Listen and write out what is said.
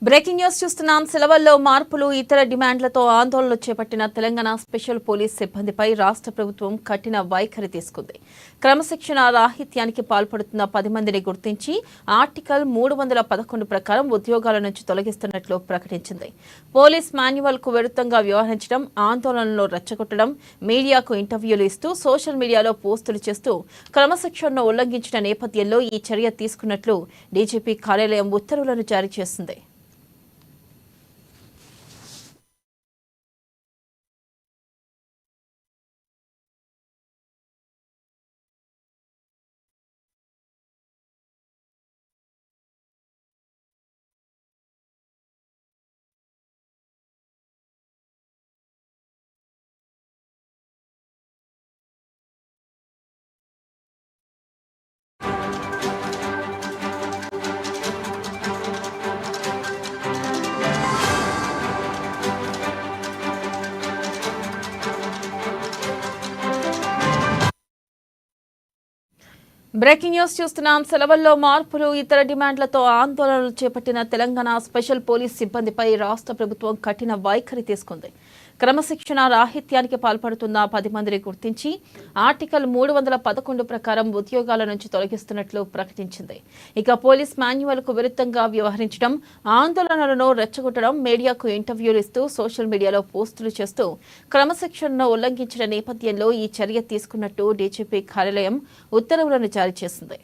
Breaking news చూస్తున్నాం. సెలవుల్లో మార్పులు, ఇతర డిమాండ్లతో ఆందోళనలు చేపట్టిన తెలంగాణ స్పెషల్ పోలీస్ సిబ్బందిపై రాష్ట్ర ప్రభుత్వం కఠిన వైఖరి తీసుకుంది. క్రమశిక్షణ రాహిత్యానికి పాల్పడుతున్న 10 మందిని గుర్తించి ఆర్టికల్ 311 ప్రకారం ఉద్యోగాల నుంచి తొలగిస్తున్నట్లు ప్రకటించింది. పోలీస్ మాన్యువల్ కు విరుద్ధంగా వ్యవహరించడం, ఆందోళనలో రెచ్చగొట్టడం, మీడియాకు ఇంటర్వ్యూలు ఇస్తూ సోషల్ మీడియాలో పోస్టులు చేస్తూ క్రమశిక్షణను ఉల్లంఘించిన నేపథ్యంలో ఈ చర్య తీసుకున్నట్లు డీజీపీ కార్యాలయం ఉత్తర్వులను జారీ చేసింది. బ్రేకింగ్ న్యూస్ చూస్తున్నాం. సెలవుల్లో మార్పులు, ఇతర డిమాండ్లతో ఆందోళనలు చేపట్టిన తెలంగాణ స్పెషల్ పోలీస్ సిబ్బందిపై రాష్ట్ర ప్రభుత్వం కఠిన వైఖరి తీసుకుంది. క్రమశిక్షణ రాహిత్యానికి పాల్పడుతున్న 10 మందిని గుర్తించి ఆర్టికల్ 311 ప్రకారం ఉద్యోగాల నుంచి తొలగిస్తున్నట్లు ప్రకటించింది. ఇక పోలీస్ మాన్యువల్ కు విరుద్ధంగా వ్యవహరించడం, ఆందోళనలను రెచ్చగొట్టడం, మీడియాకు ఇంటర్వ్యూలు ఇస్తూ సోషల్ మీడియాలో పోస్టులు చేస్తూ క్రమశిక్షణను ఉల్లంఘించిన నేపథ్యంలో ఈ చర్య తీసుకున్నట్టు డీజీపీ కార్యాలయం ఉత్తర్వులను జారీ చేసింది.